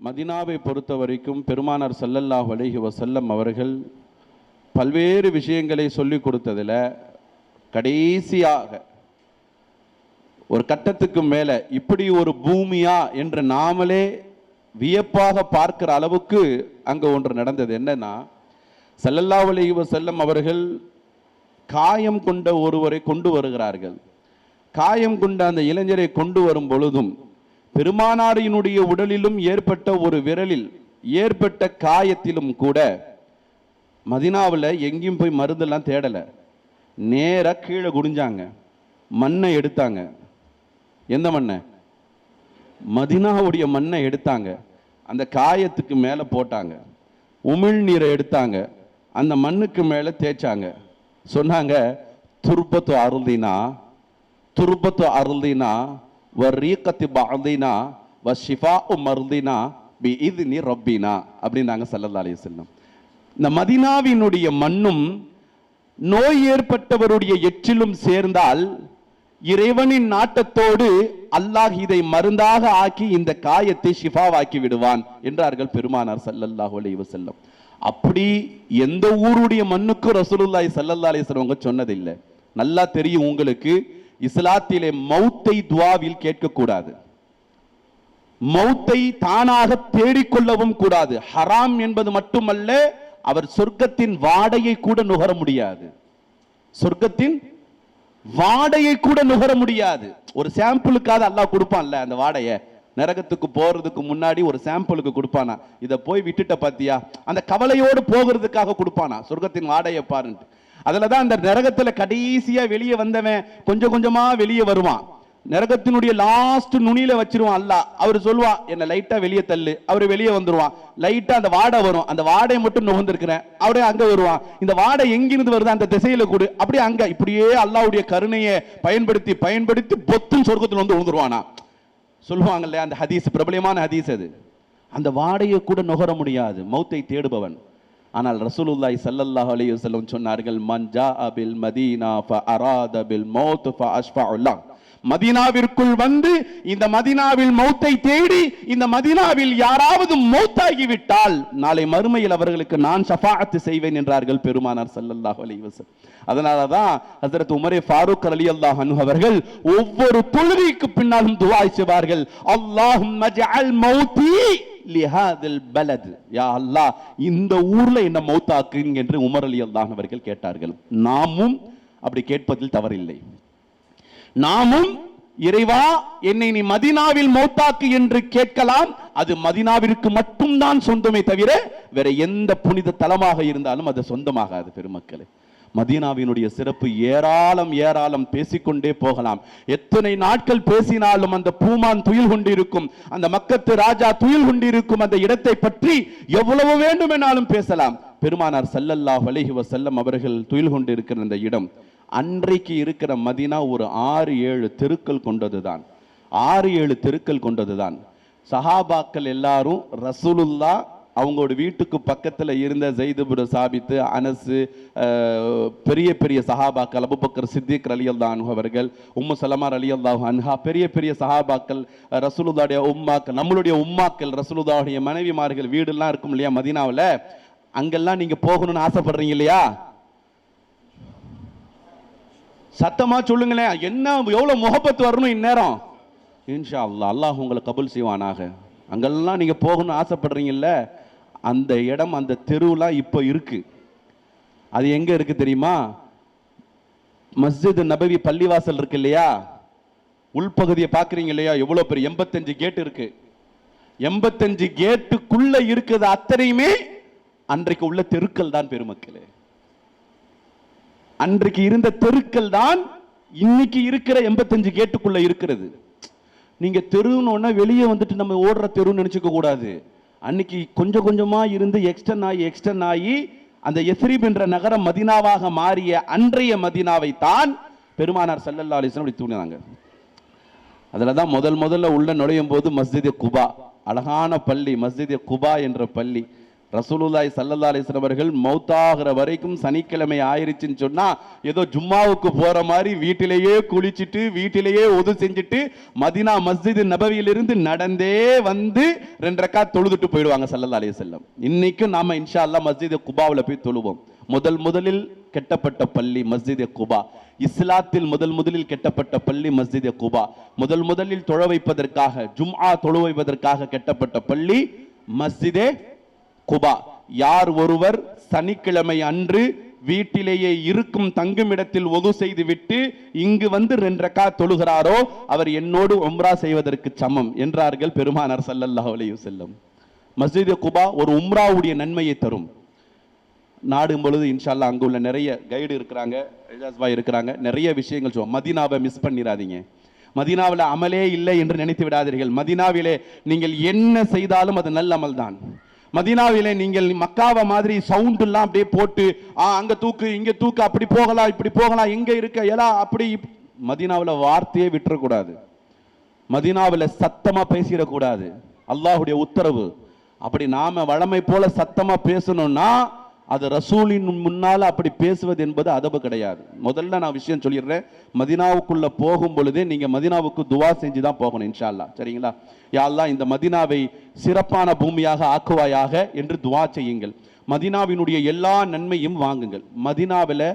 மதினாவை பொறுத்த வரைக்கும் பெருமானார் ஸல்லல்லாஹு அலைஹி வஸல்லம் அவர்கள் பல்வேறு விஷயங்களை சொல்லி கொடுத்ததில் கடைசியாக ஒரு கட்டத்துக்கு மேலே இப்படி ஒரு பூமியா என்று நாமளே வியப்பாக பார்க்கிற அளவுக்கு அங்கே ஒன்று நடந்தது. என்னன்னா, ஸல்லல்லாஹு அலைஹி வஸல்லம் அவர்கள் காயம் கொண்ட ஒருவரை கொண்டு வருகிறார்கள். காயம் கொண்ட அந்த இளைஞரை கொண்டு வரும் பொழுதும் பெருமானாரினுடைய உடலிலும் ஏற்பட்ட ஒரு விரலில் ஏற்பட்ட காயத்திலும் கூட மதினாவில் எங்கேயும் போய் மருந்தெல்லாம் தேடலை. நேராக கீழே குடிஞ்சாங்க, மண்ணை எடுத்தாங்க. எந்த மண்ணை? மதினாவுடைய மண்ணை எடுத்தாங்க. அந்த காயத்துக்கு மேலே போட்டாங்க. உமிழ்நீரை எடுத்தாங்க, அந்த மண்ணுக்கு மேலே தேய்ச்சாங்க. சொன்னாங்க, துர்பத்து அருந்தினா துர்பத்து அருந்தினா வர்ரீகத்தி பஅதினா வஷிஃபாஉ மர்தினா பிஇذن ரப்பினா அப்படின்னாங்க ஸல்லல்லாஹு அலைஹி வஸல்லம். இந்த மதீனாவினுடைய மண்ணும் நோய் ஏற்பட்டவருடைய எச்சிலும் சேர்ந்தால் இறைவனின் நாட்டத்தோடு அல்லாஹ் இதை மருந்தாக ஆக்கி இந்த காயத்தை ஷிஃபாவாக்கி விடுவான் என்றார்கள் பெருமானார் ஸல்லல்லாஹு அலைஹி வஸல்லம். அப்படி எந்த ஊருடைய மண்ணுக்கு ரசூலுல்லாஹி ஸல்லல்லாஹு அலைஹி வஸல்லம் சொன்னதில்லை. நல்லா தெரியும் உங்களுக்கு, இஸ்லாத்திலே மௌத்தை துஆவில் கேட்கக்கூடாது, மௌத்தை தானாக தேடிக்கொள்ளவும் கூடாது. ஹராம் என்பது மட்டுமல்ல, அவர் சொர்க்கத்தின் வாடையை கூட நுகர முடியாது. சொர்க்கத்தின் வாடையை கூட நுகர முடியாது. ஒரு சாம்பிளுக்காக அல்லாஹ் கொடுப்பான்ல அந்த வாடையை, நரகத்துக்கு போறதுக்கு முன்னாடி ஒரு சாம்பிளுக்கு கொடுப்பானா, இதை போய் விட்டுட்ட பாத்தியா, அந்த கவலையோடு போகிறதுக்காக கொடுப்பானா சொர்க்கத்தின் வாடையை பாருன்ட்டு. அதுலதான் அந்த நரகத்துல கடைசியா வெளியே வந்தவன் கொஞ்சம் கொஞ்சமா வெளியே வருவான். நரகத்தினுடைய லாஸ்ட் நுனியில வச்சிருவான் அல்லாஹ். அவர் சொல்லுவா, என்ன லைட்டா வெளியே தள்ளு, அவரு வெளியே வந்துருவான். லைட்டா அந்த வாடை வரும், அந்த வாடையை மட்டும் நுகர்ந்திருக்கிறேன், அவரே அங்க வருவான். இந்த வாடை எங்கிருந்து வருது, அந்த திசையில கூடு, அப்படியே அங்க இப்படியே அல்லாஹ்வுடைய கருணையை பயன்படுத்தி பயன்படுத்தி பொத்தும் சொர்க்கத்துல வந்து விழுந்துருவானா. சொல்லுவாங்கல்ல அந்த ஹதீஸ், பிரபலமான ஹதீஸ் அது. அந்த வாடையை கூட நுகர முடியாது மௌத்தை தேடுபவன். ஆனால் ரசூலுல்லாஹி ஸல்லல்லாஹு அலைஹி வஸல்லம் சொன்னார்கள், மன் ஜாஅ பில் மதீனா ஃபஅராத பில் மௌத் ஃபஅஷ்ஃபஉ லஹ். மதீனாவிற்குள் வந்து இந்த மதீனாவில் மௌத்தை தேடி இந்த மதீனாவில் யாராவது மௌத்தாகி விட்டால் நாளை மறுமையில் அவர்களுக்கு நான் ஷஃபாஅத் செய்வேன் என்றார்கள் பெருமானார் ஸல்லல்லாஹு அலைஹி வஸல்லம். அதனாலதான் ஹஜ்ரத் உமர் ஃபாரூக் ரலியல்லாஹு அன்ஹு அவர்கள் ஒவ்வொரு தொழுகைக்கு பின்னாலும் துஆ செய்வார்கள், அல்லாஹும்ம ஜஅல் மௌதி லிஹாதில் பலத், யா அல்லாஹ் இந்த ஊர்ல என்ன மௌத்தாக்குங்க என்று உமர் ரலியல்லாஹு அன்ஹு அவர்கள் கேட்டார்கள். நாமும் அப்படி கேட்பதில் தவறில்லை. நாமும் இறைவா என்னை நீ மதீனாவில் மௌத்தாக்கு என்று கேட்கலாம். அது மதீனாவிற்கு மட்டும்தான் சொந்தமே தவிர வேற எந்த புனித தலமாக இருந்தாலும் அது சொந்தமாகாது. பெருமக்களே, மதீனாவினுடைய சிறப்பு ஏராளம் ஏராளம் பேசிக்கொண்டே போகலாம். எத்தனை நாட்கள் பேசினாலும் அந்த பூமான் துயில் கொண்டிருக்கும், அந்த மக்கத்து ராஜா துயில் கொண்டிருக்கும் அந்த இடத்தை பற்றி எவ்வளவு வேண்டுமெனாலும் பேசலாம். பெருமானார் ஸல்லல்லாஹு அலைஹி வஸல்லம் அவர்கள் துயில் கொண்டிருக்கிற அந்த இடம் அன்றைக்கு இருக்கிற மதீனா ஒரு 6-7 தெருக்கள் கொண்டதுதான். 6-7 தெருக்கள் கொண்டதுதான். சஹாபாக்கள் எல்லாரும் ரசூலுல்லா அவங்களோட வீட்டுக்கு பக்கத்தில் இருந்த ஸைத் இப்னு சாபித், அனஸ், பெரிய பெரிய சஹாபாக்கள், அபூபக்கர் சித்திக் ரலியல்லாஹு அன்ஹு அவர்கள், உம்மு சலமா ரலியல்லாஹு அன்ஹா, பெரிய பெரிய சஹாபாக்கள், ரசூலுல்லாஹுடைய உம்மாக்கள், நம்மளுடைய உம்மாக்கள், ரசூலுல்லாஹுடைய மனைவிமார்கள் வீடெல்லாம் இருக்கும் இல்லையா மதீனாவில், அங்கெல்லாம் நீங்க போகணும்னு ஆசைப்படுறீங்க இல்லையா? சத்தமா சொல்லுங்களேன், என்ன எவ்வளவு முஹப்பத் வரணும் இந்நேரம். இன்ஷா அல்லாஹ், அல்லாஹ் உங்களை கபூல் செய்வானாக. அங்கெல்லாம் நீங்க போகணும்னு ஆசைப்படுறீங்கல்ல, அந்த இடம் அந்த தெருவுலாம் இப்போ இருக்கு. அது எங்க இருக்கு தெரியுமா? மஸ்ஜித் நபவி பள்ளிவாசல் இருக்கு இல்லையா, உள்பகுதியை பாக்குறீங்க இல்லையா, எவ்வளவு பெரிய 85 கேட் இருக்கு. 85 கேட்டுக்குள்ள இருக்குது அத்தனையுமே அன்றைக்கு உள்ள தெருக்கள் தான் பெருமக்களே. அன்றைக்கு இருந்த தெருக்கள் தான் இன்னைக்கு இருக்கிற 85 கேட்டுக்குள்ள இருக்கிறது. நீங்க தெருன்னு வெளியே வந்துட்டு நம்ம ஓடுற தெருன்னு நினைச்சுக்க கூடாது. அன்னைக்கு கொஞ்சம் கொஞ்சமா இருந்து எக்ஸ்டன் ஆகி அந்த யஸ்ரிப் என்ற நகரம் மதீனாவாக மாறிய அன்றைய மதீனாவை தான் பெருமானார் ஸல்லல்லாஹு அலைஹி வஸல்லம் தூண்டினாங்க. அதுலதான் முதல்ல உள்ள நுழையும் போது மஸ்ஜித் குபா, அழகான பள்ளி, மஸ்ஜித் குபா என்ற பள்ளி. ரசூலுல்லாஹி ஸல்லல்லாஹு அலைஹி வஸல்லம் அவர்கள் மௌத்தாகிற வரைக்கும் சனிக்கிழமை ஆயிருச்சுன்னு சொன்னா ஏதோ ஜும்மாவுக்கு போற மாதிரி வீட்டிலேயே குளிச்சுட்டு வீட்டிலேயே ஒது செஞ்சுட்டு மதீனா மஸ்ஜித் நபவியிலிருந்து நடந்தே வந்து 2 ரக்காத் தொழுதுட்டு போயிடுவாங்க ஸல்லல்லாஹு அலைஹி வஸல்லம். இன்னைக்கும் நாம இன்ஷா அல்லாஹ் மஸ்ஜித் குபாவுல போய் தொழுவோம். முதலில் கட்டப்பட்ட பள்ளி மஸ்ஜித் குபா. இஸ்லாத்தில் முதலில் கட்டப்பட்ட பள்ளி மஸ்ஜித் குபா. முதலில் தொழ வைப்பதற்காக ஜும்ஆ தொழ வைப்பதற்காக கட்டப்பட்ட பள்ளி மஸ்ஜிதே குபா. யார் ஒருவர் சனிக்கிழமை அன்று வீட்டிலேயே இருக்கும் தங்குமிடத்தில் ஒது செய்து விட்டு இங்கு வந்து 2 ரக்காத் தொழுகிறாரோ அவர் என்னோடு உம்ரா செய்வதற்கு சமம் என்றார்கள் பெருமானார் ஸல்லல்லாஹு அலைஹி வஸல்லம். மஸ்ஜித் குபா ஒரு உம்ராவுடைய நன்மையை தரும். நாடும் பொழுது இன்ஷா அல்லாஹ் அங்குள்ள நிறைய கைடு இருக்கிறாங்க, இருக்கிறாங்க, நிறைய விஷயங்கள் சொல்லுவோம். மதீனாவை மிஸ் பண்ணிடாதீங்க. மதீனாவில் அமலே இல்லை என்று நினைத்து விடாதீர்கள். மதீனாவிலே நீங்கள் என்ன செய்தாலும் அது நல்ல அமல் தான். மதீனாவிலே நீங்கள் மக்காவை மாதிரி சவுண்ட் எல்லாம் அப்படியே போட்டு அங்க தூக்கு இங்க தூக்கு அப்படி போகலாம் இப்படி போகலாம் எங்க இருக்க எல்லாம் அப்படி மதீனாவில் வார்த்தையே விட்டுறக்கூடாது. மதீனாவில் சத்தமா பேசிடக்கூடாது. அல்லாஹுடைய உத்தரவு. அப்படி நாம வழமை போல சத்தமா பேசணும்னா அது ரசூலின் முன்னால் அப்படி பேசுவது என்பது அதபு கிடையாது. முதல்ல நான் விஷயம் சொல்லிடுறேன். மதீனாவுக்குள்ள போகும் பொழுதே நீங்க மதீனாவுக்கு துவா செஞ்சு தான் போகணும் இன்ஷா அல்லாஹ். சரிங்களா? யா அல்லாஹ் இந்த மதீனாவை சிறப்பான பூமியாக ஆக்குவாயாக என்று துவா செய்யுங்கள். மதீனாவினுடைய எல்லா நன்மையும் வாங்குங்கள். மதீனாவில்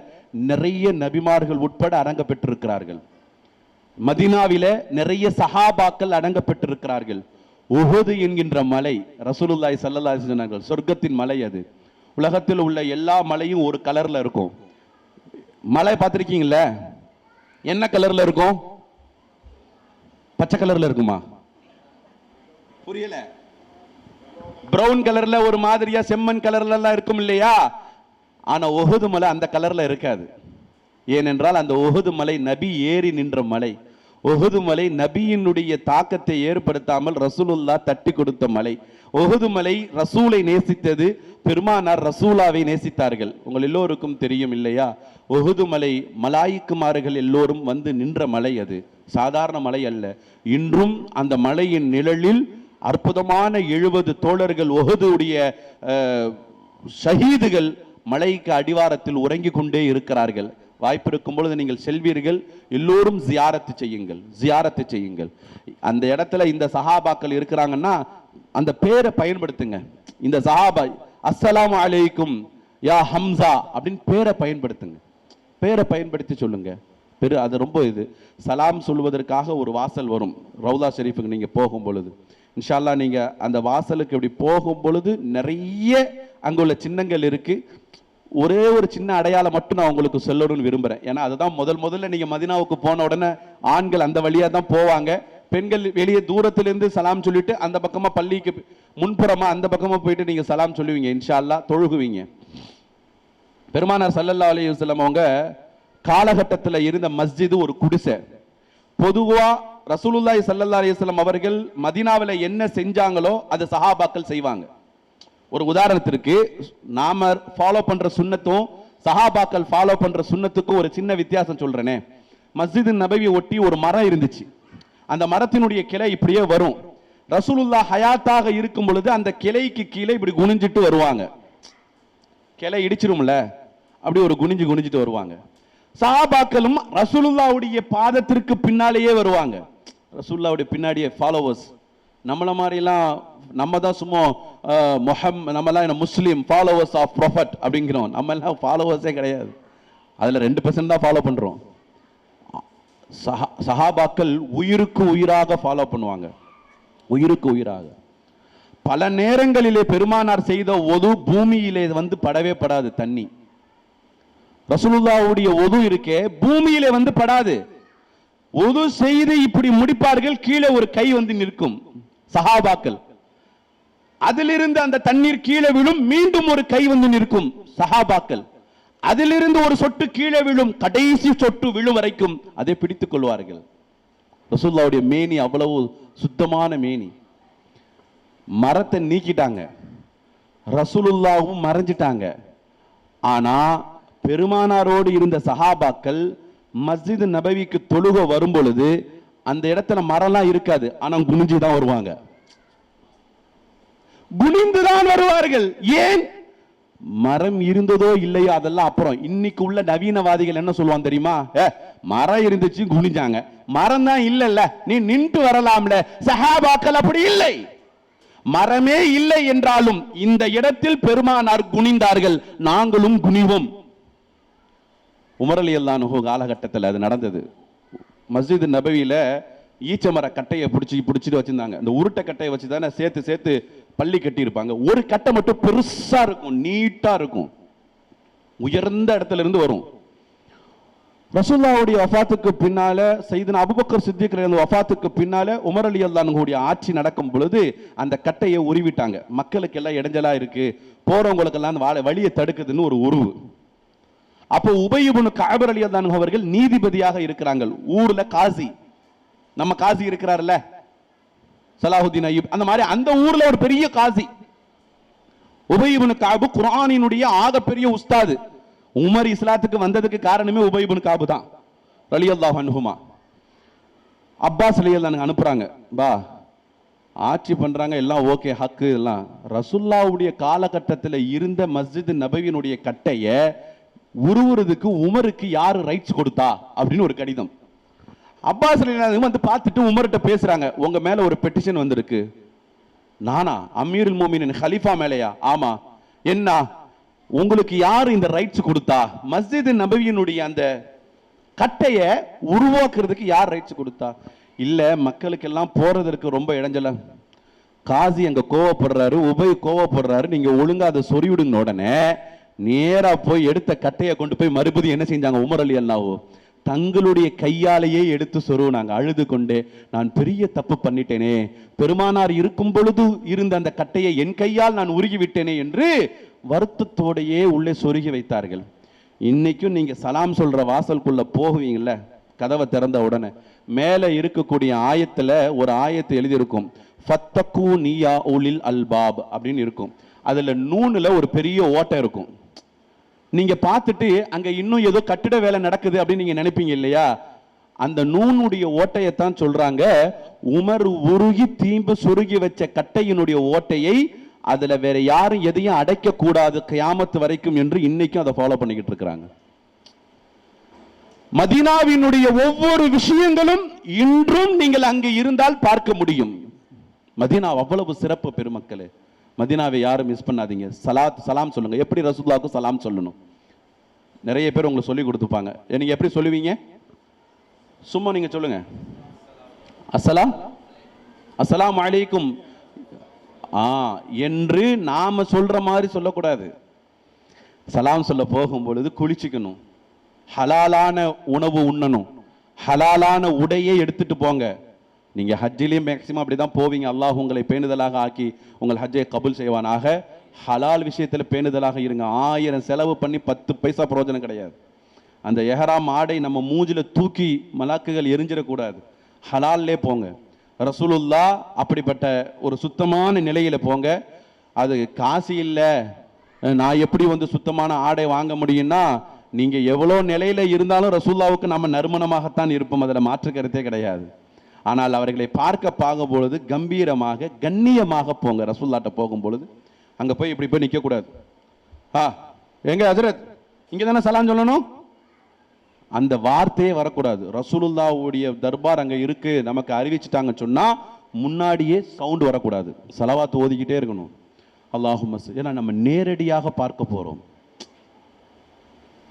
நிறைய நபிமார்கள் உட்பட அடங்க பெற்றிருக்கிறார்கள். மதீனாவில நிறைய சஹாபாக்கள் அடங்க பெற்றிருக்கிறார்கள். உஹது என்கின்ற மலை ரசூலுல்லாஹி ஸல்லல்லாஹு அலைஹி வஸல்லம் சொன்னார்கள் சொர்க்கத்தின் மலை அது. உலகத்தில் உள்ள எல்லா மலையும் ஒரு கலர்ல இருக்கும். மலை பார்த்திருக்கீங்களா? என்ன கலர்ல இருக்கும்? பச்சை கலர்ல இருக்குமா? புரியல. பிரவுன் கலர்ல ஒரு மாதிரியா செம்மண் கலர்ல எல்லாம் இருக்கும் இல்லையா? ஆனா உஹது மலை அந்த கலர்ல இருக்காது. ஏனென்றால் அந்த உஹது மலை நபி ஏறி நின்ற மலை. உஹது மலை நபியினுடைய தாக்கத்தை ஏற்படுத்தாமல் ரசூலுல்லாஹ் தட்டி கொடுத்த மலை. உஹது மலை ரசூலை நேசித்தது, பெருமானார் ரசூலாவை நேசித்தார்கள். உங்கள் எல்லோருக்கும் தெரியும் இல்லையா? உஹது மலை மலாயிக்குமார்கள் எல்லோரும் வந்து நின்ற மலை. அது சாதாரண மலை அல்ல. இன்றும் அந்த மலையின் நிழலில் அற்புதமான 70 தோழர்கள் உஹதுடைய ஷஹீதுகள் மலைக்கு அடிவாரத்தில் உறங்கிக் கொண்டே இருக்கிறார்கள். வாய்ப்பு இருக்கும் பொழுது நீங்கள் செல்வீர்கள். எல்லோரும் ஜியாரத்து செய்யுங்கள். அந்த இடத்துல இந்த சஹாபாக்கள் இருக்கிறாங்கன்னா அந்த பேரை பயன்படுத்துங்க. இந்த சஹாபா அஸ்ஸலாமு அலைக்கும் யா ஹம்சா அப்படின்னு பேரை பயன்படுத்துங்க. பேரை பயன்படுத்தி சொல்லுங்க. அது ரொம்ப இது சலாம் சொல்வதற்காக ஒரு வாசல் வரும் ரவுதா ஷெரீஃபுக்கு நீங்க போகும் பொழுது. இன்ஷா அல்லாஹ் நீங்க அந்த வாசலுக்கு இப்படி போகும் பொழுது நிறைய அங்குள்ள சின்னங்கள் இருக்கு. ஒரே ஒரு சின்ன அடையாளம் மட்டும் நான் உங்களுக்கு சொல்லணும்னு விரும்புறேன். ஏன்னா அதுதான் முதல்ல நீங்க மதீனாவுக்கு போன உடனே ஆண்கள் அந்த வழியா தான் போவாங்க. பெண்கள் வெளியே தூரத்திலிருந்து சலாம் சொல்லிட்டு அந்த பக்கமா பள்ளிக்கு முன்புறமா அந்த பக்கமா போயிட்டு நீங்க சலாம் சொல்லுவீங்க. இன்ஷா அல்லாஹ் தொழுகுவீங்க. பெருமானார் ஸல்லல்லாஹு அலைஹி வஸல்லம் அவங்க காலகட்டத்தில் இருந்த மஸ்ஜிது ஒரு குடிசை. பொதுவா ரசூலுல்லாஹி ஸல்லல்லாஹு அலைஹி வஸல்லம் அவர்கள் மதீனாவில் என்ன செஞ்சாங்களோ அது சஹாபாக்கள் செய்வாங்க. ஒரு உதாரணத்திற்கு நாம ஃபாலோ பண்ற சுன்னத்தும் சஹாபாக்கள் ஃபாலோ பண்ற சுன்னத்துக்கும் ஒரு சின்ன வித்தியாசம் சொல்றேனே. மஸ்ஜித் நபவி ஒட்டி ஒரு மரம் இருந்துச்சு. அந்த மரத்தினுடைய கிளை இப்படியே வரும். ரசூலுல்லாஹ் ஹயாத்தாக இருக்கும் பொழுது அந்த கிளைக்கு கீழே இப்படி குனிஞ்சிட்டு வருவாங்க. கிளை இடிச்சிரும்ல, அப்படி ஒரு குனிஞ்சிட்டு வருவாங்க. சஹாபாக்களும் ரசூலுல்லாஹ்வுடைய பாதத்திற்கு பின்னாலேயே வருவாங்க. ரசூலுல்லாஹ்வுடைய பின்னாடியே ஃபாலோவர்ஸ். நம்மள மாதிரிலாம் நம்ம தான் சும்மா நம்மலாம் முஸ்லீம் ஃபாலோவர்ஸ் ஆஃப் ப்ராஃபட் அப்படிங்கிறோம். நம்ம எல்லாம் ஃபாலோவர்ஸே கிடையாது. அதில் 2% தான் ஃபாலோ பண்ணுறோம். சஹாபாக்கள் உயிருக்கு உயிராக ஃபாலோ பண்ணுவாங்க. உயிருக்கு உயிராக. பல நேரங்களிலே பெருமானார் செய்த ஒது பூமியிலே வந்து படவே படாது. தண்ணி ரசூலுல்லாஹ்வுடைய ஒது இருக்கே பூமியிலே வந்து படாது. ஒது செய்து இப்படி முடிப்பார்கள். கீழே ஒரு கை வந்து நிற்கும். சஹாபாக்கள் அதிலிருந்து அந்த தண்ணீர் கீழே விழும். மீண்டும் ஒரு கை வந்து நிற்கும். சஹாபாக்கள் அதிலிருந்து ஒரு சொட்டு கீழே விழும். கடைசி சொட்டு விழும் வரைக்கும் அதை பிடித்துக் கொள்வார்கள். ரசூலுல்லாஹ்வுடைய மேனி அவ்வளவு சுத்தமான மேனி. மரத்தை நீக்கிட்டாங்க, ரசூலுல்லாஹ்வும் மறைஞ்சிட்டாங்க. ஆனா பெருமானாரோடு இருந்த சஹாபாக்கள் மஸ்ஜித் நபவிக்கு தொழுக வரும் பொழுது அந்த இடத்துல மரம்லாம் இருக்காது. ஆனா குனிஞ்சுதான் வருவாங்க. குனிந்துதான் வருவார்கள். ஏன்? மரம் இருந்ததோ இல்லையோ அதெல்லாம் அப்புறம். இன்னைக்கு உள்ள நவீனவாதிகள் என்ன சொல்லுவாங்க தெரியுமா? மரம் இருந்துச்சு குனிஞ்சாங்க, மரம் தான் இல்லல்ல, நீ நின்று வரலாம்ல. சஹாபாக்கள் அப்படி இல்லை. மரமே இல்லை என்றாலும் இந்த இடத்தில் பெருமானார் குனிந்தார்கள், நாங்களும் குனிவோம். உமர் ரலியல்லாஹு அன்ஹு காலகட்டத்தில் அது நடந்தது. மஸ்ஜித் நபவியில ஈச்சமர கட்டையை பிடிச்சிட்டு வச்சிருந்தாங்க. இந்த உருட்டை கட்டையை வச்சு தானே சேர்த்து பள்ளி கட்டி இருப்பாங்க. ஒரு கட்டை மட்டும் பெருசா இருக்கும், நீட்டா இருக்கும், உயர்ந்த இடத்துல இருந்து வரும். ரசூலுல்லாஹ்வுடைய வஃபாத்துக்கு பின்னால, சையதுனா அபூபக்கர் சித்திக் ரலியல்லாஹு வஃபாத்துக்கு பின்னால உமர் ரலியல்லாஹு அன்ஹுடைய ஆட்சி நடக்கும் பொழுது அந்த கட்டையை உருவிட்டாங்க. மக்களுக்கு எல்லாம் இடைஞ்சலா இருக்கு, போறவங்களுக்கு எல்லாம் வழியை தடுக்குதுன்னு ஒரு உருவு. அப்போ உபய் இப்னு கஅப் ரலியல்லாஹு அன்ஹு அவர்கள் நீதிபதியாக இருக்கிறாங்க. ஊர்ல காசி, நம்ம காசி இருக்கிறார்ல சலாஹுத்தீன் அய்யூப், அந்த மாதிரி அந்த ஊர்ல ஒரு பெரிய காசி. உபய் இப்னு கஅப் குர்ஆனினுடைய ஆகப்பெரிய உஸ்தாது. உமர் இஸ்லாத்துக்கு வந்ததுக்கு காரணமே உபய் இப்னு கஅப் தான் ரலியல்லாஹு அன்ஹுமா. அப்பாஸ் ரலியல்லாஹு அன்ஹு அனுப்புறாங்க, பா ஆட்சி பண்றாங்க, எல்லாம் ஓகே, ஹக்கு எல்லாம். ரசூலுல்லாஹ்வுடைய காலகட்டத்தில் இருந்த மஸ்ஜித் நபவியினுடைய கட்டைய உருவுறதுக்கு உமருக்கு யாரு ரைட்ஸ் கொடுத்தா அப்படின்னு ஒரு கடிதம். அப்பாஸ் ரலியல்லாஹு வந்து பார்த்துட்டு உமர்கிட்ட பேசுறாங்க, உங்க மேல ஒரு பெட்டிஷன் வந்திருக்கு. நானா? அமீருல் மோமினின் ஹலீஃபா மேலையா? ஆமா. என்ன? உங்களுக்கு யாரு இந்த ரைட்ஸ் கொடுத்தா? மஸ்ஜித் நபவியினுடைய அந்த கட்டைய உருவாக்குறதுக்கு யார் ரைட்ஸ் கொடுத்தா? இல்ல, மக்களுக்கு எல்லாம் போறதற்கு ரொம்ப இடைஞ்சல. காசி அங்க கோவப்படுறாரு, உபய் கோவப்படுறாரு, நீங்க ஒழுங்கா அதை சொறிவிடுங்க. உடனே நேரா போய் எடுத்த கட்டையை கொண்டு போய் மறுபடியும் என்ன செஞ்சாங்க? உமர் ரலியல்லாஹு தங்களுடைய கையாலேயே எடுத்து சொருவினாங்க, அழுது கொண்டே, நான் பெரிய தப்பு பண்ணிட்டேனே, பெருமானார் இருக்கும் பொழுது இருந்த அந்த கட்டையை என் கையால் நான் உருகி விட்டேனே என்று வருத்தத்தோடையே உள்ளே சொருகி வைத்தார்கள். இன்னைக்கும் நீங்க சலாம் சொல்ற வாசலுக்குள்ள போகுவீங்கல்ல, கதவை திறந்த உடனே மேல இருக்கக்கூடிய ஆயத்துல ஒரு ஆயத்தை எழுதியிருக்கும், ஃபத்தகு நியா உலில் அல்பாப் அப்படின்னு இருக்கும். அதுல நூனுல ஒரு பெரிய ஓட்டை இருக்கும். நீங்க பார்த்துட்டு அங்க இன்னும் ஏதோ கட்டிட வேலை நடக்குது அப்படின்னு நீங்க நினைப்பீங்க இல்லையா? அந்த நூனுடைய ஓட்டையத்தான் சொல்றாங்க, உமர் உருகி தீம்பு சுருகி வச்ச கட்டையினுடைய ஓட்டையை அதுல வேற யாரும் எதையும் அடைக்க கூடாது கியாமத் வரைக்கும் என்று இன்னைக்கும் அதை ஃபாலோ பண்ணிக்கிட்டு இருக்கிறாங்க. மதீனாவினுடைய ஒவ்வொரு விஷயங்களும் இன்றும் நீங்கள் அங்கு இருந்தால் பார்க்க முடியும். மதீனா அவ்வளவு சிறப்பு பெருமக்களே. மதீனாவை யாரும் மிஸ் பண்ணாதீங்க. சலாம் சொல்லுங்க. எப்படி ரசூலுல்லாஹ்வுக்கு சலாம் சொல்லணும் நிறைய பேர் உங்களுக்கு சொல்லி கொடுத்துப்பாங்க. நீங்க எப்படி சொல்லுவீங்க? சும்மா நீங்க சொல்லுங்க, அஸ்ஸலாமு அலைக்கும் என்று நாம சொல்ற மாதிரி சொல்லக்கூடாது. சலாம் சொல்ல போகும் பொழுது குளிச்சுக்கணும், ஹலாலான உணவு உண்ணணும், ஹலாலான உடையை எடுத்துட்டு போங்க. நீங்க ஹஜ்ஜிலையும் மேக்சிமம் அப்படிதான் போவீங்க. அல்லாஹ் உங்களை பேணுதலாக ஆக்கி உங்கள் ஹஜ்ஜை கபூல் செய்வானாக. ஹலால் விஷயத்தில் பேணுதலாக இருங்க. 1000 செலவு பண்ணி 10 பைசா பிரயோஜனம் கிடையாது. அந்த எஹராம் ஆடை நம்ம மூஞ்சில தூக்கி மலாக்குகள் எரிஞ்சிடக்கூடாது. ஹலால்லே போங்க. ரசூலுல்லாஹ் அப்படிப்பட்ட ஒரு சுத்தமான நிலையில போங்க. அது காசு இல்லை, நான் எப்படி வந்து சுத்தமான ஆடை வாங்க முடியும்னா, நீங்க எவ்வளோ நிலையில இருந்தாலும் ரசூலுல்லாஹ்வுக்கு நம்ம நறுமணமாகத்தான் இருப்போம், அதில் மாற்று கருத்தே கிடையாது. ஆனால் அவர்களை பார்க்கும் பொழுது கம்பீரமாக கண்ணியமாக போங்க. ரசூலுல்லாஹ்ட்ட போகும் பொழுது அங்க போய் இப்படி போய் நிற்க கூடாது. எங்க ஹஜ்ரத் இங்க தானே சலாம் சொல்லணும், அந்த வார்த்தையே வரக்கூடாது. ரசூலுல்லாஹ்வுடைய தர்பார் அங்க இருக்கு நமக்கு அறிவிச்சுட்டாங்க சொன்னா முன்னாடியே சவுண்ட் வரக்கூடாது. ஸலவாத் ஓதிக்கிட்டே இருக்கணும். அல்லாஹும்ம ஸல்லி. ஏன்னா நம்ம நேரடியாக பார்க்க போறோம்.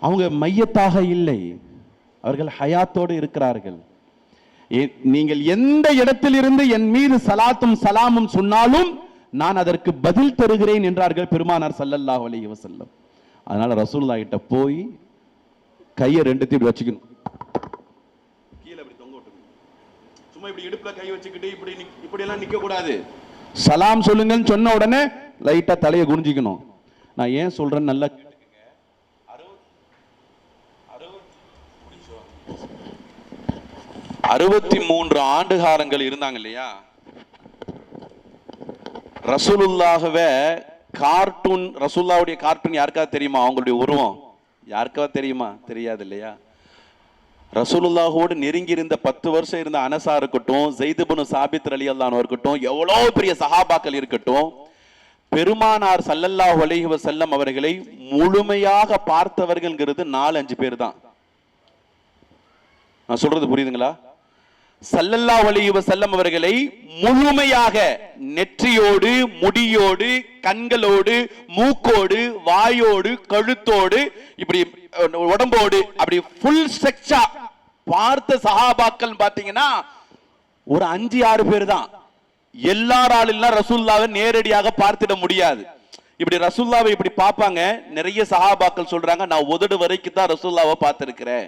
அவங்க மையத்தாக இல்லை, அவர்கள் ஹயாத்தோடு இருக்கிறார்கள். நீங்கள் எந்த இடத்தில் இருந்து என் மீது சலாத்தும் சலாமும் சொன்னாலும் நான் அதற்கு பதில் தருகிறேன் என்றார்கள் பெருமானார் ஸல்லல்லாஹு அலைஹி வஸல்லம். அதனால ரசூலுல்லாஹ் கிட்ட போய் கையை ரெண்டுத்தையும் வச்சுக்கணும், கீழே இப்படி தொங்க விட்டுக்கணும். சும்மா இப்படி இடுப்புல கை வச்சுக்கிட்டு இப்படி எல்லாம் நிக்க கூடாது. சலாம் சொல்லுங்கன்னு சொன்ன உடனே லைட்டா தலையை குனிஞ்சிக்கணும். நான் ஏன் சொல்றேன்னு நல்லா 63 ஆண்டு காலங்கள் இருந்தாங்க இல்லையா ரசூலுல்லாஹ்வே. கார்ட்டூன், ரசூலுல்லாஹ்வுடைய கார்ட்டூன் யாருக்காவது தெரியுமா? அவங்களுடைய உருவம் யாருக்காவது தெரியுமா? தெரியாது இல்லையா? ரசூலுல்லாஹோடு நெருங்கி இருந்த 10 வருஷம் இருந்த அனஸா இருக்கட்டும், ஸைத் இப்னு சாபித் ரலியல்லாஹு அன்ஹு இருக்கட்டும், எவ்வளவு பெரிய சஹாபாக்கள் இருக்கட்டும், பெருமானார் ஸல்லல்லாஹு அலைஹி வஸல்லம் அவர்களை முழுமையாக பார்த்தவர்கள்ங்கிறது 4-5 பேர் தான். நான் சொல்றது புரியுதுங்களா? ஸல்லல்லாஹு அலைஹி வஸல்லம் அவர்களை முழுமையாக நெற்றியோடு, முடியோடு, கண்களோடு, மூக்கோடு, வாயோடு, கழுத்தோடு, இப்படி உடம்போடு, அப்படி ஃபுல் ஸ்ட்ரக்சரா பார்த்த சஹாபாக்கள் பாத்தீங்கன்னா ஒரு 5-6 பேர் தான். எல்லாராலும் ரசூலுல்லாவை நேரடியாக பார்த்திட முடியாது. இப்படி ரசூலுல்லாவை இப்படி பார்ப்பாங்க. நிறைய சஹாபாக்கள் சொல்றாங்க, நான் உதடு வரைக்கும் தான் ரசூலுல்லாவை பார்த்திருக்கிறேன்.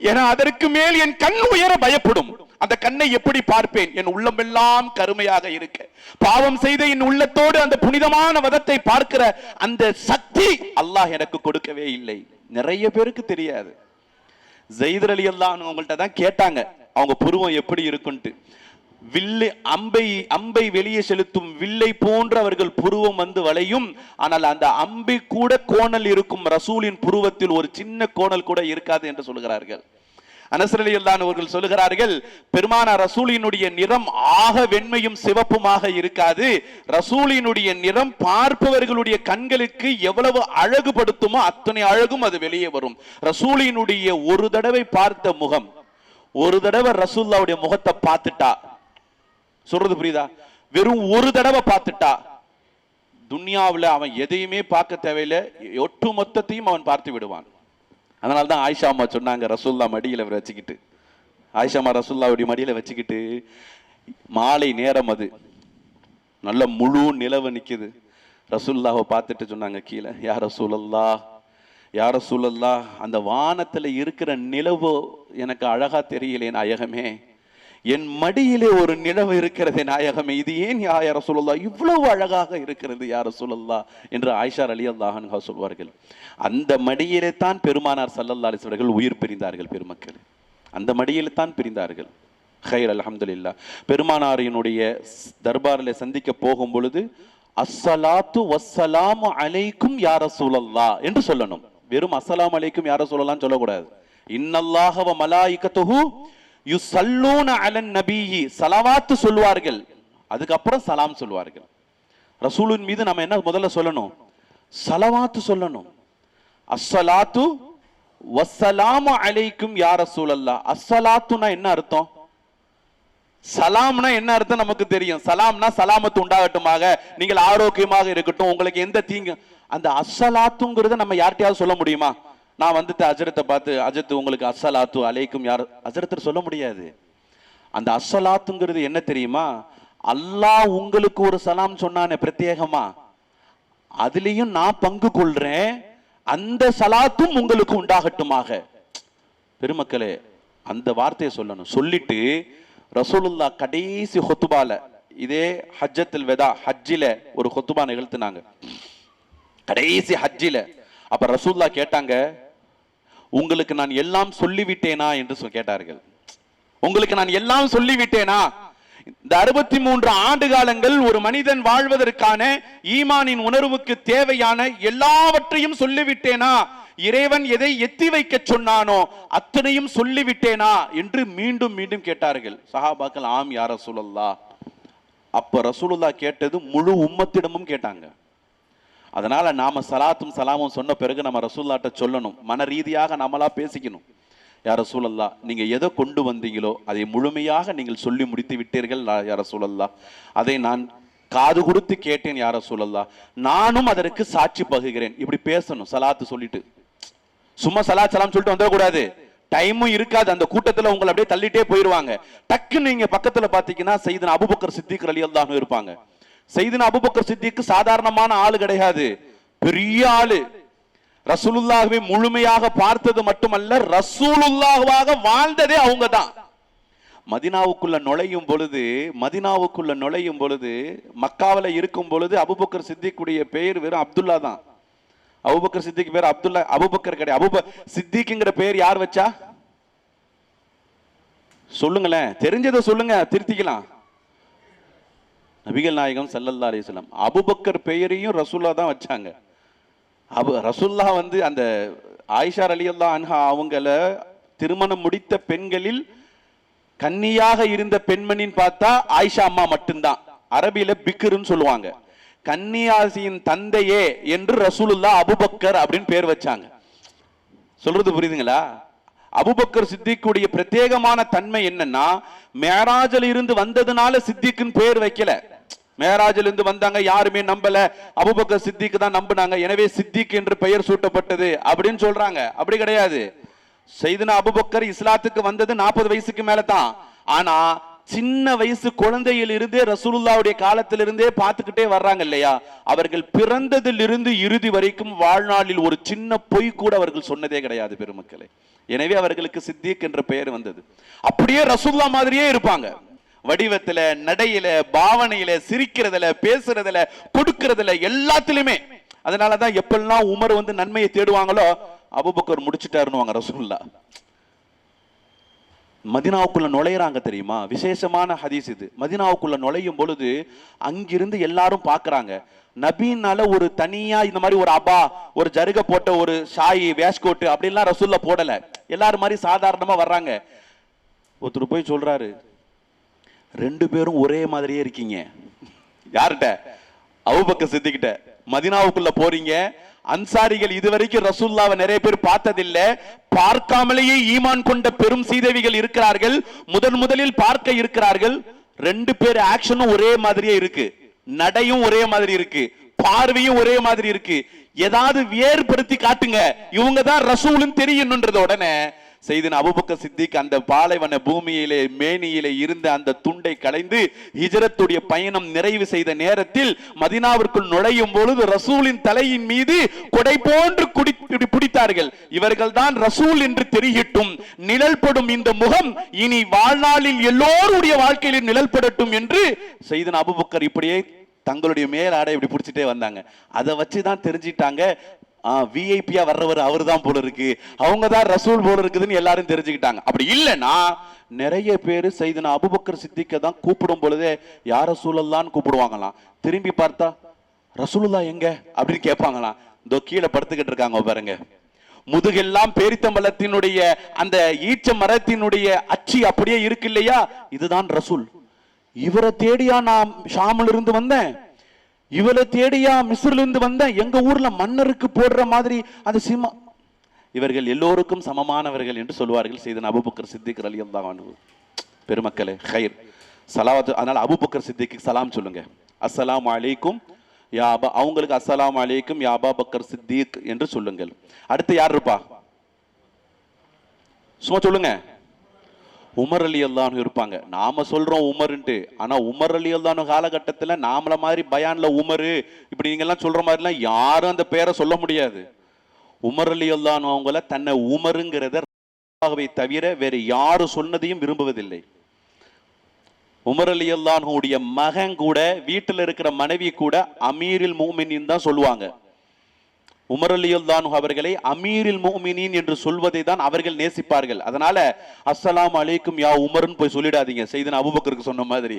ஏன்னா அதற்கு மேல் என் கண் உயர பயப்படும். அந்த கண்ணை எப்படி பார்ப்பேன்? என் உள்ளமெல்லாம் கருமையாக இருக்க, பாவம் செய்த என் உள்ளத்தோடு அந்த புனிதமான வதத்தை பார்க்கிற அந்த சக்தி அல்லாஹ் எனக்கு கொடுக்கவே இல்லை. நிறைய பேருக்கு தெரியாது. ஸைத் ரலியல்லாஹு அன்ஹு அவங்கள்ட்ட தான் கேட்டாங்க, அவங்க புருவம் எப்படி இருக்குன்ட்டு. வில்லை அம்பை வெளியே செலுத்தும் வில்லை போன்ற அவர்கள் புருவம் வந்து வளையும். ஆனால் அந்த அம்பை கூட கோணல் இருக்கும். ரசூலின் புருவத்தில் ஒரு சின்ன கோணல் கூட இருக்காது என்று சொல்கிறார்கள். அனஸ் ரலியல்லாஹு அன்ஹு அவர்கள் சொல்கிறார்கள், பெருமானார் ரசூலினுடைய நிறம் ஆக வெண்மையும் சிவப்புமாக இருக்காது. ரசூலினுடைய நிறம் பார்ப்பவர்களுடைய கண்களுக்கு எவ்வளவு அழகுபடுத்துமோ அத்தனை அழகும் அது வெளியே வரும். ரசூலினுடைய ஒரு தடவை பார்த்த முகம், ஒரு தடவை ரசூலுல்லாஹ்வுடைய முகத்தை பார்த்துட்டா, சொல்றது புரியுதா? வெறும் ஒரு தடவை பார்த்துட்டா துன்யாவில் அவன் எதையுமே பார்க்க தேவையில்லை, ஒட்டு மொத்தத்தையும் அவன் பார்த்து விடுவான். அதனால தான் ஆயிஷா அம்மா சொன்னாங்க, ரசூலுல்லாஹ் மடியில வச்சுக்கிட்டு, ஆயிஷா அம்மா ரசூலுல்லாஹ்வுடைய மடியில வச்சுக்கிட்டு, மாலை நேரம் அது நல்ல முழு நிலவு நிக்குது. ரசூலுல்லாஹ்வை பார்த்துட்டு சொன்னாங்க கீழே, யா ரசூலல்லாஹ், யா ரசூலல்லாஹ், அந்த வானத்துல இருக்கிற நிலவு எனக்கு அழகா தெரியலே நாயகமே, என் மடியிலே ஒரு நிலவு இருக்கிறது நாயகமே, இது ஏன் யா ரசூலுல்லாஹ் இவ்வளவு அழகாக இருக்கிறது யா ரசூலுல்லாஹ் என்று ஆயிஷா ரலியல்லாஹு அன்ஹா சொல்வார்கள். அந்த மடியிலே தான் பெருமானார் ஸல்லல்லாஹு அலைஹி வஸல்லம் உயிர் பிரிந்தார்கள். பெருமக்கள், அந்த மடியிலே தான் பிரிந்தார்கள். ஹைர், அல்ஹம்துலில்லாஹ். பெருமானாரினுடைய தர்பாரில் சந்திக்க போகும் பொழுது அஸ்ஸலாத்து வஸ்ஸலாமு அலைக்கும் யா ரசூலல்லாஹ் என்று சொல்லணும். வெறும் அஸ்ஸலாமு அலைக்கும் யா ரசூலல்லாஹ் சொல்லக்கூடாது. இன்னல்லாஹ வ மலாயிகத்துஹு யுஸல்லூன அலன் நபியி, ஸலவாத் சொல்வார்கள், அதுக்கப்புறம் சலாம் சொல்வார்கள். ரசூலின் மீது நம்ம என்ன முதல்ல சொல்லணும்? ஸலவாத் சொல்லணும். அஸ்ஸலாத்து வஸ்ஸலாமு அலைக்கும் யா ரசூலல்லாஹ். அஸ்ஸலாத்துனா என்ன அர்த்தம்? சலாம்னா என்ன அர்த்தம் நமக்கு தெரியும். சலாம்னா சலாமத்து உண்டாகட்டுமாக, நீங்கள் ஆரோக்கியமாக இருக்கட்டும், உங்களுக்கு எந்த தீங்கு. அந்த அஸ்ஸலாத்துங்கிறத நம்ம யார்கிட்டயாவது சொல்ல முடியுமா? நான் வந்துட்டு அஜரத்தை பார்த்து, அஜரத்து உங்களுக்கு அஸ்ஸலாத்து அலைக்கும் யார், அஜரத்து சொல்ல முடியாது. அந்த அஸ்ஸலாத்துங்கிறது என்ன தெரியுமா? அல்லாஹ் உங்களுக்கு ஒரு சலாம் சொன்னானே பிரத்யேகமா, அதுலயும் நான் பங்கு கொள்றேன், அந்த சலாத்தும் உங்களுக்கு உண்டாகட்டுமாக. பெருமக்களே, அந்த வார்த்தையை சொல்லணும். சொல்லிட்டு ரசூலுல்லாஹ் கடைசி ஹுத்பால, இதே ஹஜ்ஜத்துல் வெதா, ஹஜ்ஜில ஒரு ஹுத்பா நிகழ்த்தினாங்க, கடைசி ஹஜ்ஜில. அப்ப ரசூலுல்லாஹ் கேட்டாங்க, உங்களுக்கு நான் எல்லாம் சொல்லிவிட்டேனா என்று கேட்டார்கள். உங்களுக்கு நான் எல்லாம் சொல்லிவிட்டேனா? இந்த 63 ஆண்டு காலங்கள் ஒரு மனிதன் வாழ்வதற்கான ஈமானின் உணர்வுக்கு தேவையான எல்லாவற்றையும் சொல்லிவிட்டேனா? இறைவன் எதை எத்தி வைக்க சொன்னானோ அத்தனையும் சொல்லிவிட்டேனா என்று மீண்டும் மீண்டும் கேட்டார்கள் சஹாபாக்கள். ஆம் யா ரசூலல்லாஹ். அப்ப ரசூலுல்லாஹ் கேட்டது முழு உம்மத்திடமும் கேட்டாங்க. அதனால நாம சலாத்தும் சலாமும் சொன்ன பிறகு நம்ம ரசூலுல்லாஹ்ட்ட சொல்லணும், மன ரீதியாக நம்மளா பேசிக்கணும். யா ரசூலல்லாஹ், நீங்க எதை கொண்டு வந்தீங்களோ அதை முழுமையாக நீங்கள் சொல்லி முடித்து விட்டீர்கள் யா ரசூலல்லாஹ். அதை நான் காது கொடுத்து கேட்டேன் யா ரசூலல்லாஹ், நானும் அதற்கு சாட்சி பகுகிறேன். இப்படி பேசணும் சலாத்து சொல்லிட்டு. சும்மா சலாத் சலாம் சொல்லிட்டு வந்துடக்கூடாது. டைமும் இருக்காது, அந்த கூட்டத்துல உங்களை அப்படியே தள்ளிட்டே போயிருவாங்க. டக்குன்னு நீங்க பக்கத்துல பாத்தீங்கன்னா சையதுனா அபூபக்கர் சித்திக் ரலியல்லாஹு அன்ஹு இருப்பாங்க. சையதுனா அபூபக்கர் சித்திக் சாதாரணமான ஆளு கிடையாது, பெரிய ஆளு. ரசூலுல்லாஹ்வை முழுமையாக பார்த்தது மட்டுமல்ல, ரசூலுல்லாஹ்வாக வாழ்ந்ததே அவங்க தான். மதீனாவுக்குள்ள நுழையும் பொழுது மக்காவில இருக்கும் பொழுது அபூபக்கர் சித்திக்குடைய பெயர் வெறும் அப்துல்லா தான். அபூபக்கர் சித்திக் பேர் அப்துல்லா, அபூபக்கர் கிடையாது. சித்திக்ங்கிற பெயர் யார் வச்சா? சொல்லுங்களேன், தெரிஞ்சதை சொல்லுங்க, திருத்திக்கலாம். நபிகள் நாயகம் ஸல்லல்லாஹு அலைஹி வஸல்லம் அபூபக்கர் பெயரையும் ரசூல்லா தான் வச்சாங்க. ரசூல்லா வந்து அந்த ஆயிஷா ரலியல்லாஹு அன்ஹா அவங்கள திருமணம் முடித்த பெண்களில் கன்னியாக இருந்த பெண்மணின்னு பார்த்தா ஆயிஷா அம்மா மட்டும்தான். அரபியில பிக்ருன்னு சொல்லுவாங்க. கன்னியாசியின் தந்தையே என்று ரசூலுல்லாஹ் அபூபக்கர் அப்படின்னு பேர் வச்சாங்க. சொல்றது புரியுதுங்களா? அபூபக்கர் சித்திக்குடைய பிரத்யேகமான தன்மை என்னன்னா, மேராஜில் இருந்து வந்ததுனால சித்திக்குன்னு பேர் வைக்கல. மேராஜில் இருந்து வந்தாங்க, யாருமே நம்பல, அபூபக்கர் சித்திக்கு தான் நம்பினாங்க, எனவே சித்திக் என்று பெயர் சூட்டப்பட்டது அப்படின்னு சொல்றாங்க. அப்படி கிடையாது. சையதுனா அபூபக்கர் இஸ்லாத்துக்கு வந்தது 40 வயசுக்கு மேல தான். ஆனா சின்ன வயசு குழந்தையில் இருந்தே ரசூலுல்லாவுடைய காலத்திலிருந்தே பார்த்துக்கிட்டே வர்றாங்க இல்லையா? அவர்கள் பிறந்ததிலிருந்து இறுதி வரைக்கும் வாழ்நாளில் ஒரு சின்ன பொய் கூட அவர்கள் சொன்னதே கிடையாது பெருமக்களே. எனவே அவர்களுக்கு சித்திக் என்ற பெயர் வந்தது. அப்படியே ரசூலுல்லாஹ் மாதிரியே இருப்பாங்க. வடிவத்துல, நடையில, பாவனையில, சிரிக்கிறதுல, பேசுறதுல, கொடுக்கிறதுல, எல்லாத்திலுமே. அதனாலதான் எப்பெல்லாம் உமர் வந்து நன்மையை தேடுவாங்களோ அபூபக்கர் முடிச்சிட்டாருன்னு ரசூலுல்லாஹ். மதீனாவுக்குள்ள நுழையிறாங்க தெரியுமா? விசேஷமான ஹதீஸ் இது. மதீனாவுக்குள்ள நுழையும் பொழுது அங்கிருந்து எல்லாரும் பாக்குறாங்க. நபினால ஒரு தனியா இந்த மாதிரி ஒரு அபா, ஒரு ஜருக போட்ட ஒரு ஷாயி வேஷ்கோட்டு அப்படின்லாம் ரசூல்ல போடல. எல்லாரும் மாதிரி சாதாரணமா வர்றாங்க. ஒருத்தர் போய் சொல்றாரு, 2 பேரும் ஒரே மாதிரியே இருக்கீங்க. யார்கிட்ட? அபூபக்கர் சித்திக்கிட்ட. மதீனாவுக்குள்ள போறீங்க, அன்சாரிகள் இதுவரைக்கும் ரசூலுல்லாஹ்வை நிறைய பேர் பார்த்ததில்லை, பார்க்காமலேயே ஈமான் கொண்ட பெரும் சீதேவிகள் இருக்கிறார்கள், முதலில் பார்க்க இருக்கிறார்கள். 2 பேர் ஆக்ஷனும் ஒரே மாதிரியே இருக்கு, நடையும் ஒரே மாதிரி இருக்கு, பார்வையும் ஒரே மாதிரி இருக்கு. ஏதாவது வேறுபடுத்தி காட்டுங்க, இவங்க தான் ரசூலுன்னு தெரியணும்ன்றது. உடனே செய்தன அபூபக்கர் சித்திக் அந்த பாலைவன பூமியிலே மேனியிலே இருந்த அந்த துண்டை களைந்து ஹிஜ்ரத்துடைய பயணம் நிறைவு செய்த நேரத்தில் மதீனாவிற்குள் நுழையும் பொழுது ரசூலின் தலையின் மீது கொடை போன்று பிடித்தார்கள். இவர்கள் தான் ரசூல் என்று தெரியட்டும், நிழல்படும் இந்த முகம் இனி வாழ்நாளில் எல்லோருடைய வாழ்க்கையில் நிழல்படட்டும் என்று செய்தன அபூபக்கர் இப்படியே தங்களுடைய மேலாடை இப்படி பிடிச்சிட்டே வந்தாங்க. அதை வச்சுதான் தெரிஞ்சிட்டாங்க, விஐபியா வர்றவர் அவர் தான் போல இருக்கு, அவங்க தான் ரசூல் போல இருக்குதுன்னு எல்லாரும் தெரிஞ்சுக்கிட்டாங்க. அப்படி இல்லைன்னா நிறைய பேர் சையதுனா அபூபக்கர் சித்திக்க தான் கூப்பிடும் பொழுதே யார் ரசூலுல்லாஹ்னு கூப்பிடுவாங்களாம். திரும்பி பார்த்தா ரசூலுல்லாஹ் எங்க அப்படின்னு கேட்பாங்களாம். இதோ கீழே படுத்துக்கிட்டு இருக்காங்க பாருங்க. முதுகெல்லாம் பேரித்தம்பலத்தினுடைய அந்த ஈச்ச மரத்தினுடைய அச்சி அப்படியே இருக்கு இல்லையா, இதுதான் ரசூல். இவரை தேடியா நான் ஷாமில் இருந்து வந்தேன், இவரை தேடியா மிஸ்ரில் இருந்து வந்தேன், எங்க ஊர்ல மன்னருக்கு போடுற மாதிரி அந்த சிம்மா. இவர்கள் எல்லோருக்கும் சமமானவர்கள் என்று சொல்வார்கள் செய்தன அபூபக்கர் சித்திக் ரலியல்லாஹு அன்ஹு. பெருமக்களே, ஹைர் சலாவத். அதனால அபூபக்கர் சித்திக்கு சலாம் சொல்லுங்க. அஸ்ஸலாமு அலைக்கும் யா அபா, அவங்களுக்கு அஸ்ஸலாமு அலைக்கும் யா அபூபக்கர் சித்திக் என்று சொல்லுங்கள். அடுத்து யார் இருப்பா? சும்மா சொல்லுங்க. உமர் ரலியல்லாஹு அன்ஹு இருப்பாங்க. நாம சொல்றோம் உமர்ன்ட்டு, ஆனா உமர் ரலியல்லாஹு அன்ஹு காலகட்டத்தில் நாமள மாதிரி பயான்ல உமரு இப்படி நீங்க எல்லாம் சொல்ற மாதிரிலாம் யாரும் அந்த பேரை சொல்ல முடியாது. உமர் ரலியல்லாஹு அன்ஹு அவங்கள தன்னை உமருங்கிறத தவிர வேற யாரும் சொன்னதையும் விரும்புவதில்லை. உமர் ரலியல்லாஹு அன்ஹுடைய மகன் கூட, வீட்டில் இருக்கிற மனைவி கூட அமீரில் முஃமினீன் தான் சொல்லுவாங்க. உமர் ரலியல்லாஹு அன்ஹு அவர்களை அமீரில் முஃமினீன் என்று சொல்வதை தான் அவர்கள் நேசிப்பார்கள். அதனால அஸ்ஸலாமு அலைக்கும் யா உமர்னு போய் சொல்லிடாதீங்க. செய்தன அபூபக்கருக்கு சொன்ன மாதிரி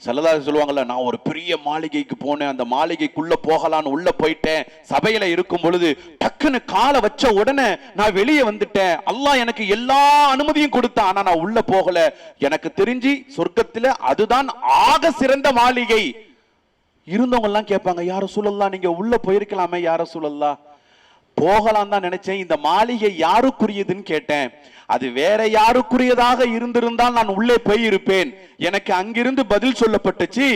ஸல்லல்லாஹு அலைஹி சொல்லுவாங்கல்ல, நான் ஒரு பெரிய மாளிகைக்கு போனேன், அந்த மாளிகைக்குள்ள போகலான்னு உள்ள போயிட்டேன், சபையில இருக்கும் பொழுது டக்குன்னு காலை வச்ச உடனே நான் வெளியே வந்துட்டேன், அல்லாஹ் எனக்கு எல்லா அனுமதியும் கொடுத்தான், ஆனா நான் உள்ள போகல. எனக்கு தெரிஞ்சு சொர்க்கத்துல அதுதான் ஆக சிறந்த மாளிகை. இருந்தவங்க எல்லாம் கேட்பாங்க, யார ரசூலல்லாஹ் நீங்க உள்ள போயிருக்கலாமே, யார ரசூலல்லாஹ் போகலாம் தான் நினைச்சேன், இந்த மாளிகை யாருக்குரியதுன்னு கேட்டேன், அது வேற யாருக்குரியதாக இருந்திருந்தால் நான் உள்ளே போயிருப்பேன். எனக்கு அங்கிருந்து பதில் சொல்லப்பட்டுச்சு,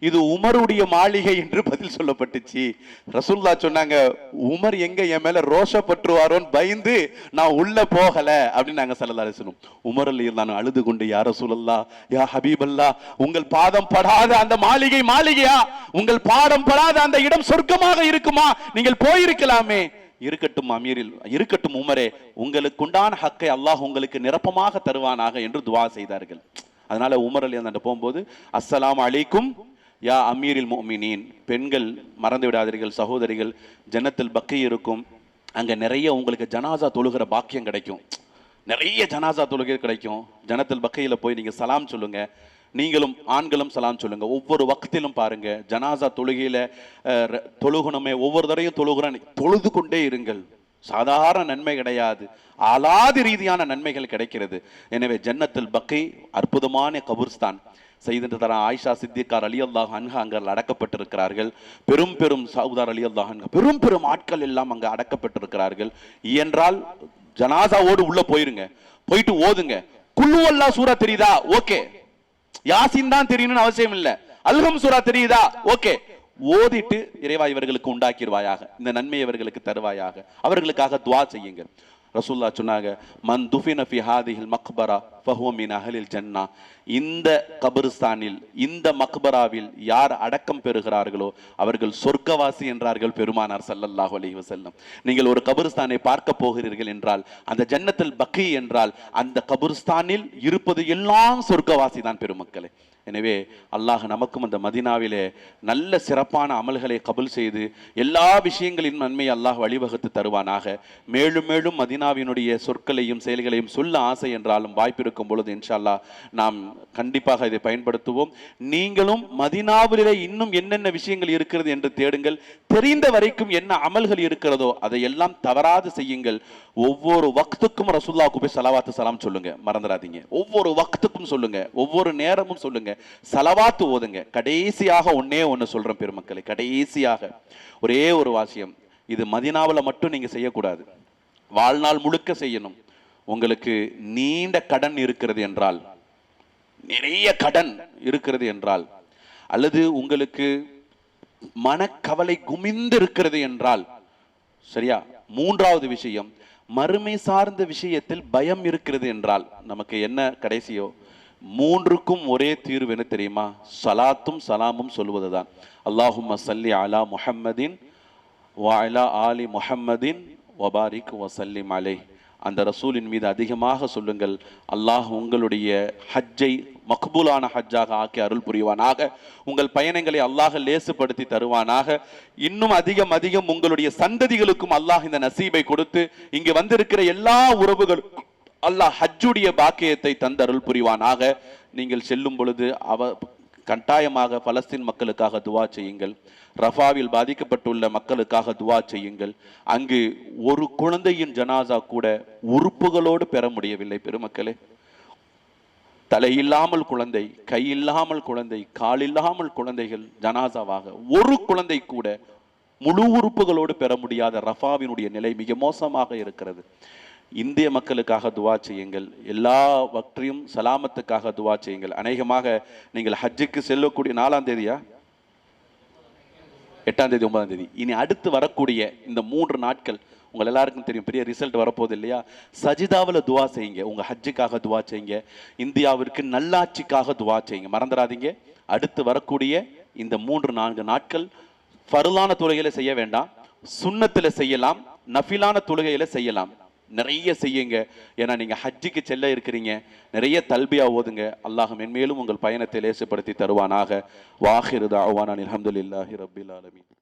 இது உமருடைய மாளிகை என்று பதில் சொல்லப்பட்டுச்சு. ரசூலுல்லாஹ் சொன்னாங்க, உமர் எங்க என் மேல ரோஷப்பட்டுருவாரோன்னு பயந்து நான் உள்ள போகல அப்படின்னு நாங்க ஸல்லல்லாஹு அலைஹி வஸல்லம். உமர் ரலியல்லாஹு அழுது கொண்டு, யா ரசூலல்லாஹ் யா ஹபீபல்லாஹ், உங்கள் பாதம் படாத அந்த மாளிகை மாளிகையா, உங்கள் பாதம் படாத அந்த இடம் சொர்க்கமாக இருக்குமா, நீங்கள் போயிருக்கலாமே. இருக்கட்டும் அமீரில், இருக்கட்டும் உமரே, உங்களுக்கு உண்டான ஹக்கை அல்லாஹ் உங்களுக்கு நிரப்பமாக தருவானாக என்று துவா செய்தார்கள். அதனால உமர் ரலியல்லாஹு அன்ஹு போகும்போது அஸ்ஸலாமு அலைக்கும் யா அமீரில் முஃமினீன். பெண்கள் மறந்து விடாதீர்கள் சகோதரிகள், ஜன்னத்துல் பக்கீ இருக்கும், அங்க நிறைய உங்களுக்கு ஜனாசா தொழுகிற பாக்கியம் கிடைக்கும், நிறைய ஜனாசா தொழுகை கிடைக்கும். ஜன்னத்துல் பக்கீல போய் நீங்க சலாம் சொல்லுங்க, நீங்களும் ஆண்களும் சலாம் சொல்லுங்க. ஒவ்வொரு வக்திலும் பாருங்க, ஜனாசா தொழுகையில தொழுகணுமே, ஒவ்வொரு தடையும் தொழுது கொண்டே இருங்கள். சாதாரண நன்மை கிடையாது, ஆளாதி ரீதியான நன்மைகள் கிடைக்கிறது. எனவே ஜன்னத்துல் பக்கீ அற்புதமான கபூர்ஸ்தான். செய்திருந்த ஆயிஷா சித்திகார் ரலியல்லாஹு அன்ஹா அங்கே அடக்கப்பட்டிருக்கிறார்கள். பெரும் பெரும் சௌதார் ரலியல்லாஹு அன்ஹா பெரும் பெரும் ஆட்கள் எல்லாம் அங்கே அடக்கப்பட்டிருக்கிறார்கள். என்றால் ஜனாசாவோடு உள்ள போயிருங்க, போயிட்டு ஓதுங்க. குல்லு அல்லாஹ் சூரா தெரியுதா? ஓகே. யாசின் தான் தெரியணும்னு அவசியம் இல்ல. அல்ஹம் சூரா தெரியுதா? ஓகே. ஓதிட்டு இறைவா இவர்களுக்கு உண்டாக்கிடுவாயாக, இந்த நன்மை இவர்களுக்கு தருவாயாக, அவர்களுக்காக துஆ செய்யுங்கள். ரசூல்லா சொன்னாங்க, மன் துஃபின ஃபி ஹாதிஹில் மக்பரா ஃபஹுவ மின் அஹ்லில் ஜன்னah. இந்த கபரிஸ்தானில், இந்த மக்பராவில் யார் அடக்கம் பெறுகிறார்களோ அவர்கள் சொர்க்கவாசி என்றார்கள் பெருமானார் ஸல்லல்லாஹு அலைஹி வஸல்லம். நீங்கள் ஒரு கபரிஸ்தானை பார்க்க போகிறீர்கள் என்றால், அந்த ஜன்னத்துல் பக்கி என்றால் அந்த கபரிஸ்தானில் இருப்பது எல்லாம் சொர்க்கவாசி தான் பெருமக்களே. எனவே அல்லாஹ் நமக்கும் அந்த மதீனாவிலே நல்ல சிறப்பான அமல்களை கபூல் செய்து எல்லா விஷயங்களின் நன்மை அல்லாஹ் வழிவகுத்து தருவானாக. மேலும் மேலும் மதீனாவினுடைய சொற்களையும் செயல்களையும் சொல்ல ஆசை என்றாலும் வாய்ப்பு இருக்கும் பொழுது இன்ஷா அல்லாஹ் நாம் கண்டிப்பாக இதை பயன்படுத்துவோம். நீங்களும் மதீனாவிலே இன்னும் என்னென்ன விஷயங்கள் இருக்கிறது என்று தேடுங்கள். தெரிந்த வரைக்கும் என்ன அமல்கள் இருக்கிறதோ அதை எல்லாம் தவறாது செய்யுங்கள். ஒவ்வொரு வக்துக்கும் ரசூலுல்லாஹ்வுக்கு போய் ஸலவாத்து சலாம் சொல்லுங்க, மறந்துடாதீங்க. ஒவ்வொரு வக்துக்கும் சொல்லுங்க, ஒவ்வொரு நேரமும் சொல்லுங்க, சலவாத்து ஓதுங்க. கடைசியாக ஒன்னே ஒன்னு சொல்றேன் பெருமக்களை, கடைசியாக ஒரே ஒரு வாசியம். இது மதீனாவில் மட்டும் நீங்க செய்யக்கூடாது, வாழ்நாள் முழுக்க செய்யணும். உங்களுக்கு நீண்ட கடன் இருக்கிறது என்றால், நிறைய கடன் இருக்கிறது என்றால், அல்லது உங்களுக்கு மனக்கவலை குமிந்து இருக்கிறது என்றால், சரியா? மூன்றாவது விஷயம், மறுமை சார்ந்த விஷயத்தில் பயம் இருக்கிறது என்றால், நமக்கு என்ன கடைசியோ மூன்றுக்கும் ஒரே தீர்வு என்ன தெரியுமா? சலாத்தும் சலாமும் சொல்வதுதான். அல்லாஹும்ம ஸல்லி அலா முஹம்மதின் வ அலா ஆலி முஹம்மதின் வபாரிக் வசல்லிம் அலைஹ். அந்த ரசூலின் மீது அதிகமாக சொல்லுங்கள். அல்லாஹ் உங்களுடைய ஹஜ்ஜை மக்பூலான ஹஜ்ஜாக ஆக்கி அருள் புரிவானாக. உங்கள் பயணங்களை அல்லாஹ் லேசுப்படுத்தி தருவானாக. இன்னும் அதிகம் அதிகம் உங்களுடைய சந்ததிகளுக்கும் அல்லாஹ் இந்த நசீபை கொடுத்து இங்கு வந்திருக்கிற எல்லா உறவுகளுக்கும் அல்லாஹ் ஹஜ்ஜுடைய பாக்கியத்தை தந்தருள் புரிவானாக. நீங்கள் செல்லும் பொழுது கட்டாயமாக பலஸ்தீன் மக்களுக்காக துவா செய்யுங்கள். ரஃபாவில் பாதிக்கப்பட்டுள்ள மக்களுக்காக துவா செய்யுங்கள். அங்கு ஒரு குழந்தையின் ஜனாசா கூட உறுப்புகளோடு பெற முடியவில்லை பெருமக்களே. தலையில்லாமல் குழந்தை, கையில்லாமல் குழந்தை, காலில்லாமல் குழந்தைகள் ஜனாசாவாக, ஒரு குழந்தை கூட முழு உறுப்புகளோடு பெற முடியாத ரஃபாவினுடைய நிலை மிக மோசமாக இருக்கிறது. இந்திய மக்களுக்காக துவா செய்யுங்கள். எல்லாவற்றையும் சலாமத்துக்காக துவா செய்யுங்கள். அநேகமாக நீங்கள் ஹஜ்ஜுக்கு செல்லக்கூடிய 4ஆம் தேதியா 8ஆம் தேதி 9ஆம் தேதி, இனி அடுத்து வரக்கூடிய இந்த 3 நாட்கள் உங்கள் எல்லாருக்கும் தெரியும், பெரிய ரிசல்ட் வரப்போகுது இல்லையா? சஜிதாவில் துவா செய்யுங்க, உங்கள் ஹஜ்ஜுக்காக துவா செய்யுங்க, இந்தியாவிற்கு நல்லாட்சிக்காக துவா செய்யுங்க, மறந்துடாதீங்க. அடுத்து வரக்கூடிய இந்த 3-4 நாட்கள் ஃபர்லான தொழுகையில செய்ய வேண்டாம், சுன்னத்தில் செய்யலாம், நஃபிலான தொழுகையில செய்யலாம். நிறைய செய்யுங்க. ஏன்னா நீங்க ஹஜ்ஜுக்கு செல்ல இருக்கிறீங்க. நிறைய தல்பியா ஓதுங்க. அல்லாஹ் மென்மேலும் உங்கள் பயணத்தை லேசுப்படுத்தி தருவானாக. வாஹிரு தஅவானா அல்ஹம்துலில்லாஹி ரப்பில் ஆலமீன்.